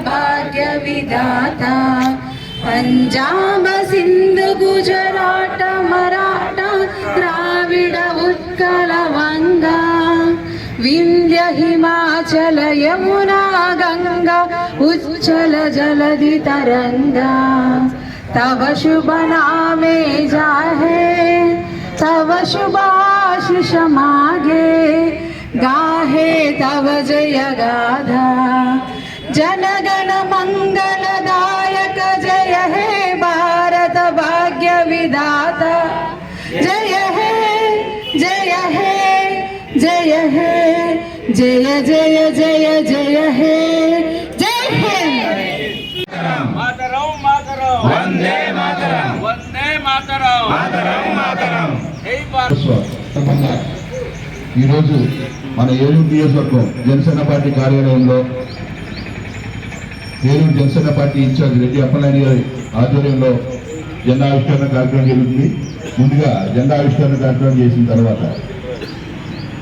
భాగ్య విధాత పంజాబ సింధు గుజరాట మరాఠ ద్రావిడ ఉత్కల వంగా వింధ్య హిమాచల యమునా గంగా ఉచ్చల జలధి తరంగా तव शुभ नामे जाहे तव शुभाशिष मागे गाहे तव जय गाधा जनगण मंगलदायक जय हे भारत भाग्य विधाता जय हे जय हे जय हे जय जय जय जय हे जय हे వందే మాతరం వందే మాతరం మాతరం మాతరం ఈరోజు మన ఏలూరు నియోజకవర్గం జనసేన పార్టీ కార్యాలయంలో ఏలూరు జనసేన పార్టీ ఇన్ఛార్జ్ రెడ్డి అప్పలనాయుడు గారి ఆధ్వర్యంలో జెండా ఆవిష్కరణ కార్యక్రమం జరుగుతుంది. ముందుగా జెండా ఆవిష్కరణ కార్యక్రమం చేసిన తర్వాత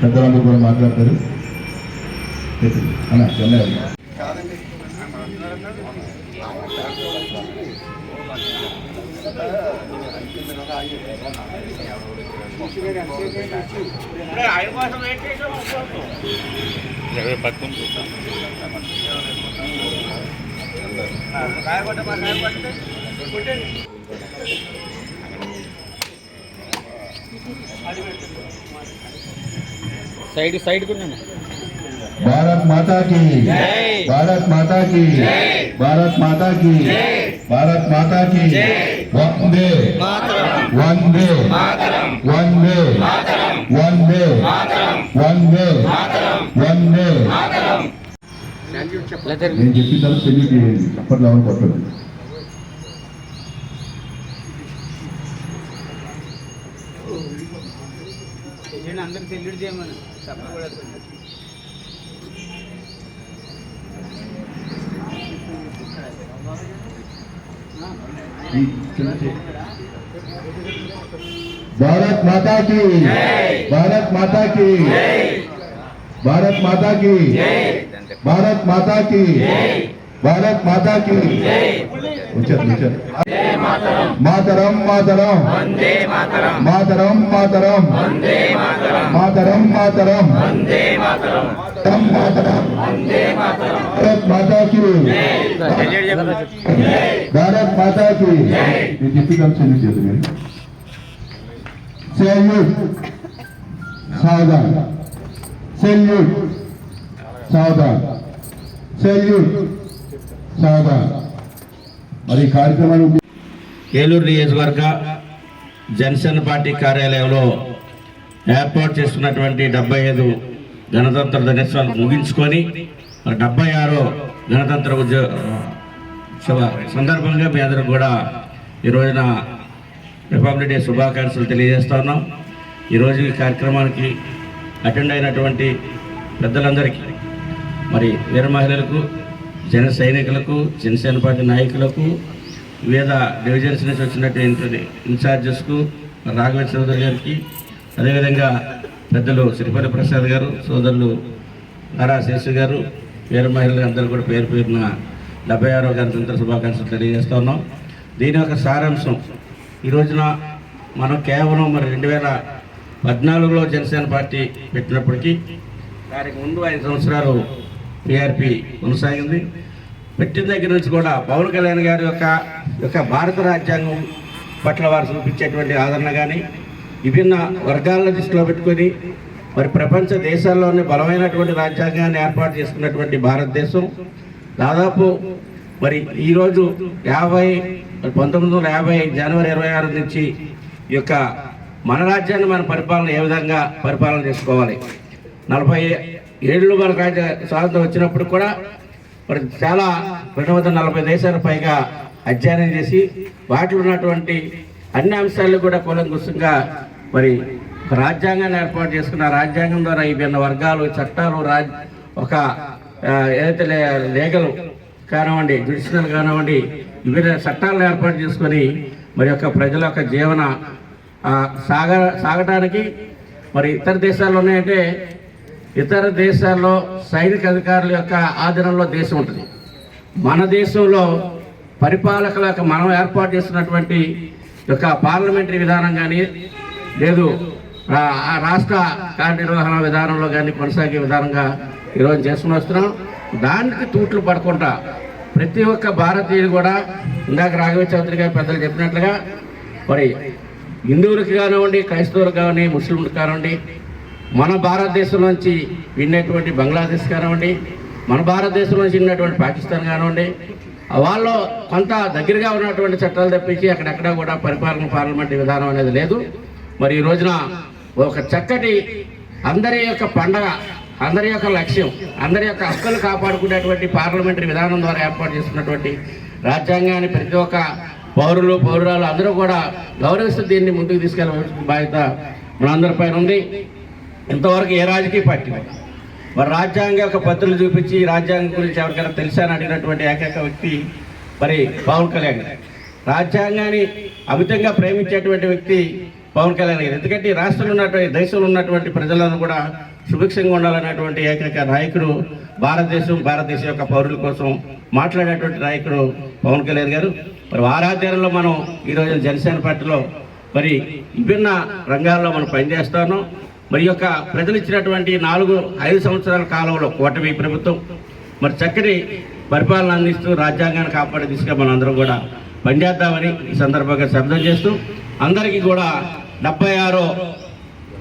పెద్దలందరూ కూడా మాట్లాడతారు. అన్న జెండా సైడ్ కొన్నాను. भारत माता की भारत माता की भारत माता की भारत माता की वंदे वंदे वंदे वंदे वंदे वंदे నేను చెప్పిన తర్వాత సెల్యూట్ చేయండి. అప్పట్లో ఎవరు కొట్టదు. అందరికి సెల్యూట్ చేయమని भारत माता की भारत माता की भारत माता की भारत माता की भारत माता की मातरम मातरम मातरम मातरम मातरम मातरम मातरम भारत माता की भारत माता की सैल्यूट सावधान सैल्यूट सावधान सैल्यूट सावधान మరి కార్యక్రమాన్ని ఏలూరు నియోజకవర్గ జనసేన పార్టీ కార్యాలయంలో ఏర్పాటు చేస్తున్నటువంటి 75 గణతంత్ర దినోత్సవాలు ముగించుకొని 76వ గణతంత్ర సందర్భంగా మీ అందరూ కూడా ఈ రోజున రిపబ్లిక్ డే శుభాకాంక్షలు తెలియజేస్తా ఉన్నాం. ఈరోజు ఈ కార్యక్రమానికి అటెండ్ అయినటువంటి పెద్దలందరికీ, మరి వీర మహిళలకు, జన సైనికులకు, జనసేన పార్టీ నాయకులకు, వివిధ డివిజన్స్ నుంచి వచ్చినటువంటి ఇన్ఛార్జెస్కు, రాఘవేంద్ర చౌదరి గారికి, అదేవిధంగా పెద్దలు శ్రీపల్లి ప్రసాద్ గారు, సోదరులు నారా శేషు గారు, వీర మహిళలు అందరూ కూడా పేరు పేరున 76వ గణతంత్ర శుభాకాంక్షలు తెలియజేస్తూ ఉన్నాం. దీని యొక్క సారాంశం, ఈ రోజున మనం కేవలం మరి 2014లో జనసేన పార్టీ పెట్టినప్పటికీ దానికి ముందు 5 సంవత్సరాలు టీఆర్పీ కొనసాగింది. పెట్టిన దగ్గర నుంచి కూడా పవన్ కళ్యాణ్ గారి యొక్క భారత రాజ్యాంగం పట్ల వారు చూపించేటువంటి ఆదరణ కానీ, విభిన్న వర్గాలను దృష్టిలో పెట్టుకొని మరి ప్రపంచ దేశాల్లోనే బలమైనటువంటి రాజ్యాంగాన్ని ఏర్పాటు చేసుకున్నటువంటి భారతదేశం దాదాపు మరి ఈరోజు 1950 జనవరి 26 నుంచి ఈ యొక్క మన రాజ్యాన్ని మన పరిపాలన ఏ విధంగా పరిపాలన చేసుకోవాలి, 40 ఏళ్ళు మన రాజ్య స్వాతంత్రం వచ్చినప్పుడు కూడా మరి చాలా 240 దేశాల పైగా అధ్యయనం చేసి వాటిలో ఉన్నటువంటి అన్ని అంశాలను కూడా కూలంకుషంగా మరి రాజ్యాంగాన్ని ఏర్పాటు చేసుకున్న రాజ్యాంగం ద్వారా ఈ భిన్న వర్గాలు, చట్టాలు, ఒక ఏదైతే లీగల్ కానివ్వండి, జ్యుడిషియల్ కానివ్వండి, వివిధ చట్టాలను ఏర్పాటు చేసుకొని మరి యొక్క ప్రజల యొక్క జీవన సాగటానికి మరి ఇతర దేశాల్లో ఉన్నాయంటే ఇతర దేశాల్లో సైనిక అధికారుల యొక్క ఆధీనంలో దేశం ఉంటుంది. మన దేశంలో పరిపాలకులకు మనం ఏర్పాటు చేస్తున్నటువంటి యొక్క పార్లమెంటరీ విధానం కానీ లేదు రాష్ట్ర కార్యనిర్వహణ విధానంలో కానీ కొనసాగే విధానంగా ఈరోజు చేసుకుని వస్తున్నాం. దానికి తూట్లు పడకుండా ప్రతి ఒక్క భారతీయుడు కూడా ఇందాక రాఘవ చౌదరి గారు పెద్దలు చెప్పినట్లుగా మరి హిందువులకు కానివ్వండి, క్రైస్తవులకు కానివ్వండి, ముస్లింలకు కానివ్వండి, మన భారతదేశం నుంచి విన్నటువంటి బంగ్లాదేశ్ కానివ్వండి, మన భారతదేశం నుంచి విన్నటువంటి పాకిస్తాన్ కానివ్వండి, వాళ్ళు కొంత దగ్గరగా ఉన్నటువంటి చట్టాలు తప్పించి అక్కడెక్కడ కూడా పార్లమెంటరీ విధానం అనేది లేదు. మరి ఈ రోజున ఒక చక్కటి అందరి యొక్క పండగ, అందరి యొక్క లక్ష్యం, అందరి యొక్క హక్కులు కాపాడుకునేటువంటి పార్లమెంటరీ విధానం ద్వారా ఏర్పాటు చేసుకున్నటువంటి రాజ్యాంగాన్ని ప్రతి ఒక్క పౌరురాలు అందరూ కూడా గౌరవిస్తూ దీన్ని ముందుకు తీసుకెళ్ళవలసిన బాధ్యత మనందరిపైన ఉంది. ఇంతవరకు ఏ రాజకీయ పార్టీ మరి రాజ్యాంగ యొక్క పత్రులు చూపించి రాజ్యాంగం గురించి ఎవరికైనా తెలుసా అని అడిగినటువంటి ఏకైక వ్యక్తి మరి పవన్ కళ్యాణ్ గారు. రాజ్యాంగాన్ని అమితంగా ప్రేమించేటువంటి వ్యక్తి పవన్ కళ్యాణ్ గారు. ఎందుకంటే ఈ రాష్ట్రంలో ఉన్నటువంటి దేశంలో ఉన్నటువంటి ప్రజలను కూడా సుభిక్షంగా ఉండాలనేటువంటి ఏకైక నాయకుడు భారతదేశం యొక్క పౌరుల కోసం మాట్లాడేటువంటి నాయకుడు పవన్ కళ్యాణ్ గారు. మరి ఆరాధ్యంలో మనం ఈరోజు జనసేన పార్టీలో మరి విభిన్న రంగాల్లో మనం పనిచేస్తా ఉన్నాం. మరి యొక్క ప్రజలు ఇచ్చినటువంటి 4-5 సంవత్సరాల కాలంలో కూటమి ప్రభుత్వం మరి చక్కటి పరిపాలన అందిస్తూ రాజ్యాంగాన్ని కాపాడే దిశగా మనం అందరం కూడా పనిచేద్దామని ఈ సందర్భంగా శబ్దం చేస్తూ అందరికీ కూడా 76వ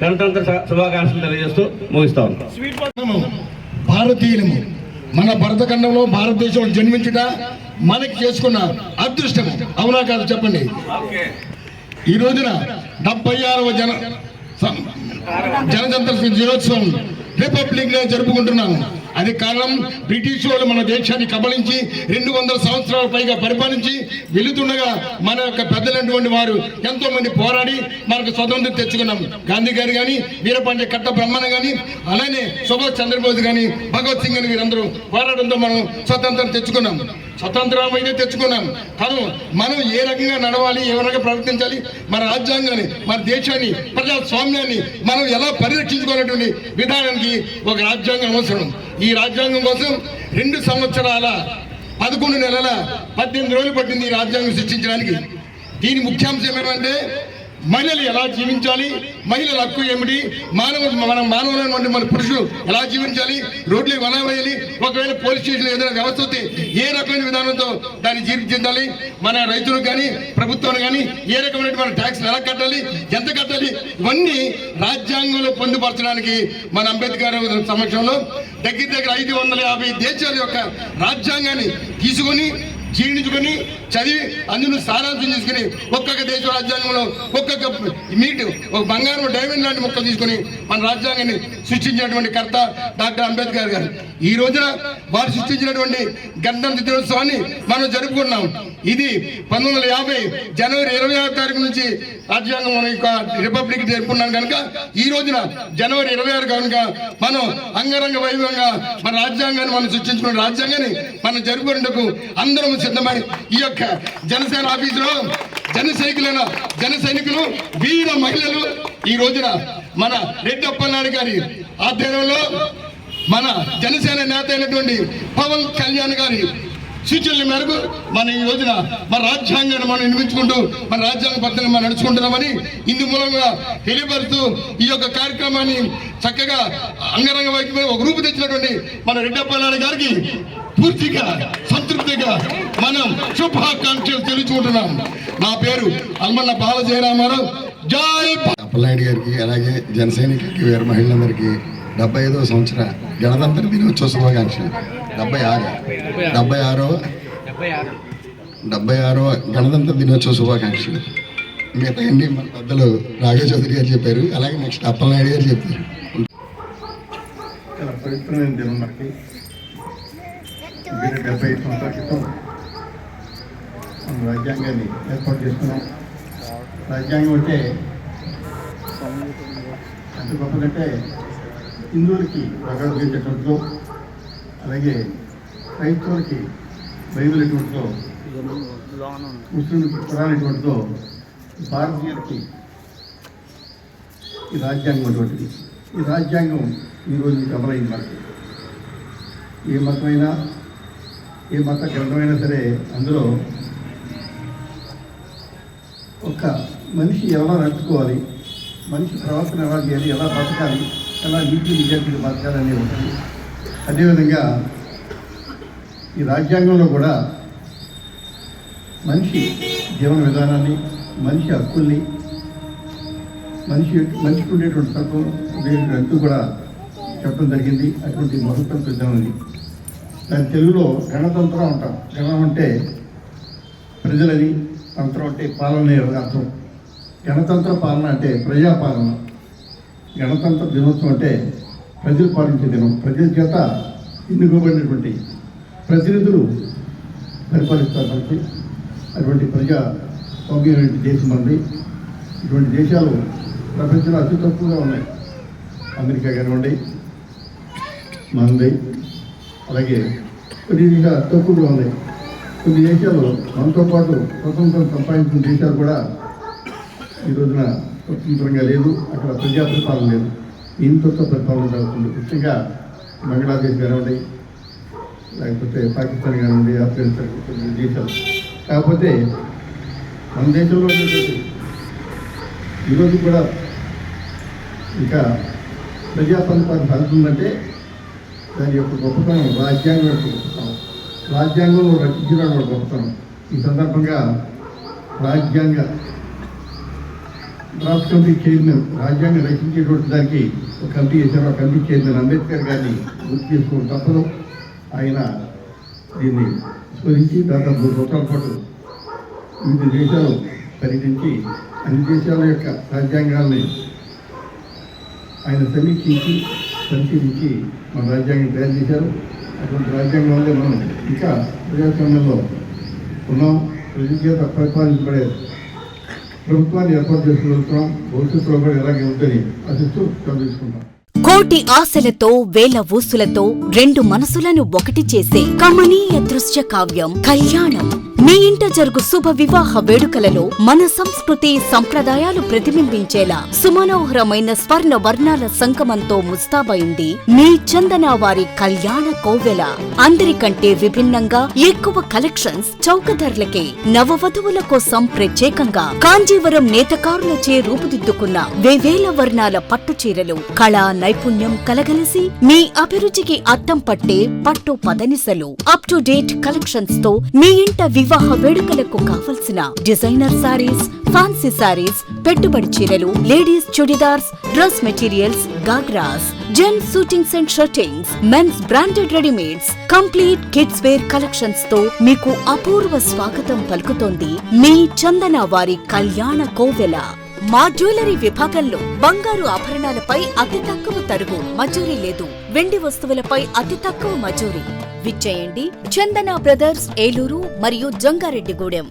గణతంత్ర శుభాకాంక్షలు తెలియజేస్తూ ముగిస్తా ఉన్నాం. భారతీయులము మన భరతఖండంలో భారతదేశంలో జన్మించుట మనకి చేసుకున్న అదృష్టము. అవునా కాదు చెప్పండి. ఈ రోజున 76వ గణతంత్ర దినోత్సవం రిపబ్లిక్ డే జరుపుకుంటున్నాము. అది కారణం బ్రిటిష్ వాళ్ళు మన దేశాన్ని కబళించి 200 సంవత్సరాల పైగా పరిపాలించి వెళుతుండగా మన యొక్క పెద్దలైనటువంటి వారు ఎంతో మంది పోరాడి మనకు స్వతంత్రం తెచ్చుకున్నాం. గాంధీ గారు కానీ, వీరపాండ్య కట్ట బ్రహ్మణ కానీ, అలానే సుభాష్ చంద్రబోస్ కానీ, భగవత్ సింగ్ అని వీరందరూ పోరాటంతో మనం స్వతంత్రం తెచ్చుకున్నాం. స్వతంత్రం అయితే తెచ్చుకున్నాం. కానీ మనం ఏ రకంగా నడవాలి, ఏ రకంగా ప్రవర్తించాలి, మన రాజ్యాంగాన్ని, మన దేశాన్ని, ప్రజాస్వామ్యాన్ని మనం ఎలా పరిరక్షించుకునేటువంటి విధానానికి ఒక రాజ్యాంగం అవసరం. ఈ రాజ్యాంగం కోసం 2 సంవత్సరాల 11 నెలల 18 రోజులు పట్టింది ఈ రాజ్యాంగం సృష్టించడానికి. దీని ముఖ్యాంశం ఏమంటే మహిళలు ఎలా జీవించాలి, మహిళల హక్కు ఏమిటి, మానవులైనటువంటి మన పురుషులు ఎలా జీవించాలి, రోడ్లు ఎలా వేయాలి, ఒకవేళ పోలీస్ స్టేషన్ ఏదైనా వ్యవస్థ వస్తే ఏ రకమైన విధానంతో దాన్ని జీవించాలి, మన రైతులకు కానీ ప్రభుత్వానికి కానీ ఏ రకమైన మన ట్యాక్స్ ఎలా కట్టాలి, ఎంత కట్టాలి, ఇవన్నీ రాజ్యాంగంలో పొందుపరచడానికి మన అంబేద్కర్ సమక్షంలో దగ్గర 550 దేశాల యొక్క రాజ్యాంగాన్ని తీసుకొని జీర్ణించుకొని చదివి అందులో సారాంశం తీసుకుని ఒక్కొక్క దేశ రాజ్యాంగంలో ఒక్కొక్క ఒక బంగారం డైమండ్ లాంటి మొక్కలు తీసుకొని మన రాజ్యాంగాన్ని సృష్టించినటువంటి కర్త డాక్టర్ అంబేద్కర్ గారు. ఈ రోజున వారు సృష్టించినటువంటి గణతంత్ర దినోత్సవాన్ని మనం జరుపుకున్నాం. ఇది 1950 జనవరి 26వ తారీఖు నుంచి రాజ్యాంగం మన యొక్క రిపబ్లిక్ జరుపుకున్నాం కనుక ఈ రోజున జనవరి 26 కనుక మనం అంగరంగ వైభవంగా మన రాజ్యాంగాన్ని మనం సృష్టించుకున్న రాజ్యాంగాన్ని మనం జరుపుకునేందుకు అందరం సిద్ధమై ఈ యొక్క జనసేన ఆఫీసులో జన సైనికులు వీర మహిళలు ఈ రోజున మన రెడ్డి అప్పలనాయుడు గారి ఆధ్వర్యంలో మన జనసేన నేత అయినటువంటి పవన్ కళ్యాణ్ గారి సూచనల మేరకు మన ఈ రోజున మన రాజ్యాంగాన్ని మనం నిర్మించుకుంటూ మన రాజ్యాంగ బద్దంగా మనం నడుచుకుంటున్నామని ఇందు మూలంగా తెలియపరుస్తూ ఈ యొక్క కార్యక్రమాన్ని చక్కగా అంగరంగ వైపు ఒక రూపు తెచ్చినటువంటి మన రెడ్డప్పలనాయుడు గారికి పూర్తిగా సంతృప్తిగా మనం శుభాకాంక్షలు తెలుసుకుంటున్నాం. నా పేరు అల్మన్న బాల జయరామారావు. జై అప్పలనాయుడు గారికి అలాగే జన సైనికులకి వీర మహిళలందరికీ 75వ సంవత్సర గణతంత్ర దినోత్సవ శుభాకాంక్షలు. 76వ గణతంత్ర దినోత్సవ శుభాకాంక్షలు. మిగతా అన్ని మన పెద్దలు రాఘవ చౌదరి గారు చెప్పారు, అలాగే నెక్స్ట్ అప్పలనాయుడు గారు చెప్పారు. చాలా పవిత్రమైన దినం మనకి. 75 సంవత్సరాల క్రితం మనం రాజ్యాంగాన్ని ఏర్పాటు చేసుకున్నాం. రాజ్యాంగం అంటే ఎంత గొప్పదంటే హిందువులకి భగవద్గీత ఎటువంటిదో, అలాగే క్రైస్తవులకి బైబిల్ ఎటువంటిదో, ముస్లింలకి ఖురాన్ ఎటువంటిదో, భారతీయులకి ఈ రాజ్యాంగం అటువంటిది. ఈ రాజ్యాంగం ఈరోజు అమలైంది. మనకి ఏ మతమైనా ఏ మత గ్రంథమైనా సరే అందులో ఒక మనిషి ఎలా నడుచుకోవాలి, మనిషి ప్రవర్తన ఎలా చేయాలి, ఎలా బతకాలి, ఎలా నీతి నిజాయితీగా బతకాలి అనేది ఉంటుంది. అదేవిధంగా ఈ రాజ్యాంగంలో కూడా మనిషి జీవన విధానాన్ని, మనిషి హక్కుల్ని, మనిషికి ఉండేటువంటి తత్వం అంటూ కూడా చెప్పడం జరిగింది. అటువంటి మహత్వం పెద్దది. దాని తెలుగులో గణతంత్రం అంటాం. గణం అంటే ప్రజలని, తంత్రం అంటే పాలన అర్థం. గణతంత్ర పాలన అంటే ప్రజాపాలన. గణతంత్ర దినోత్సవం అంటే ప్రజలు పాలించే దినం. ప్రజల చేత ఎన్నుకోబడినటువంటి ప్రతినిధులు పరిపాలిస్తారు మనకి. అటువంటి ప్రజా స్వామ్యమైన దేశం అంది. ఇటువంటి దేశాలు ప్రపంచంలో అతి తక్కువగా ఉన్నాయి. అమెరికా కానివ్వండి, మనది, అలాగే కొన్ని దేశాలు తక్కువగా ఉన్నాయి. కొన్ని దేశాలు మనతో పాటు స్వతంత్రం సంపాదించిన దేశాలు కూడా ఈ రోజున స్వతంత్రంగా లేదు. అక్కడ ప్రజా పరిపాలన లేదు, ఇంతతో పరిపాలన జరుగుతుంది. ముఖ్యంగా బంగ్లాదేశ్ కానివ్వండి, లేకపోతే పాకిస్తాన్ కానివ్వండి, ఆఫ్ఘనిస్తాన్ కొన్ని దేశాలు. కాకపోతే మన దేశంలో ఈరోజు కూడా ఇంకా ప్రజా పరిపాలన సాగుతుందంటే దాని యొక్క గొప్పతనం రాజ్యాంగం యొక్క గొప్పతనం. రాజ్యాంగంలో రచించిన గొప్పతనం. ఈ సందర్భంగా రాజ్యాంగ డ్రాఫ్ట్ కమిటీ చైర్మన్, రాజ్యాంగం రచించేటువంటి దానికి ఒక కమిటీ చేశారు. ఆ కమిటీ చైర్మన్ అంబేద్కర్ గారిని గుర్తు చేసుకోవడం తప్పదు. ఆయన దీన్ని స్మరించి దాదాపు 2 సంవత్సరాల పాటు వివిధ దేశాలు పర్యటించి అన్ని దేశాల యొక్క రాజ్యాంగాల్ని ఆయన సమీక్షించి పరిశీలించి మన రాజ్యాంగం తయారు చేశారు. అటువంటి రాజ్యాంగం వల్లే మనం ఇంకా ప్రజాస్వామ్యంలో ఉన్నాం. ప్రజల చేత పరిపాలించబడే ప్రభుత్వాన్ని ఏర్పాటు చేసుకోగలుగుతున్నాం. భవిష్యత్తులో కూడా ఎలాగే ఉందని ఆశిస్తూ తీసుకుంటాం. కోటి ఆశలతో, వేల ఊసులతో 2 మనసులను ఒకటి చేసే కమనీయ దృశ్య కావ్యం కళ్యాణం. మీ ఇంట జరుగు శుభ వివాహ వేడుకలలో మన సంస్కృతి సంప్రదాయాలు ప్రతిబింబించేలా సుమనోహరమైన స్వర్ణ వర్ణాల సంగమంతో ముస్తాబైంది మీ చందన వారి కళ్యాణ కోవెల. అందరికంటే విభిన్నంగా ఎక్కువ కలెక్షన్స్ చౌక ధరలకే నవవధువుల కోసం ప్రత్యేకంగా కాంజీవరం నేతకారులచే రూపుదిద్దుకున్న వేవేల వర్ణాల పట్టు చీరలు, కళా నైపుణ్యం కలగలిసి మీ అభిరుచికి అద్దం పట్టే పట్టు పదనిసలు, అప్ టు డేట్ కలెక్షన్స్ తో మీ ఇంట వివాహ వేడుకలకు కావలసిన డిజైనర్ సారీస్, ఫ్యాన్సీ సారీస్, పెట్టుబడి చీరలు, ladies churidars, dress materials, ghagras, gents suitings and shirtings, men's branded readymades, complete kids wear collections తో మీకు అపూర్వ స్వాగతం పలుకుతోంది మీ చందన వారి కళ్యాణ కోవెల. మా జ్యువెలరీ విభాగంలో బంగారు ఆభరణాలపై అతి తక్కువ తరుగు, మజూరీ లేదు. వెండి వస్తువులపై అతి తక్కువ మజూరీ. విచ్చేయండి చందన బ్రదర్స్, ఏలూరు మరియు జంగారెడ్డిగూడెం.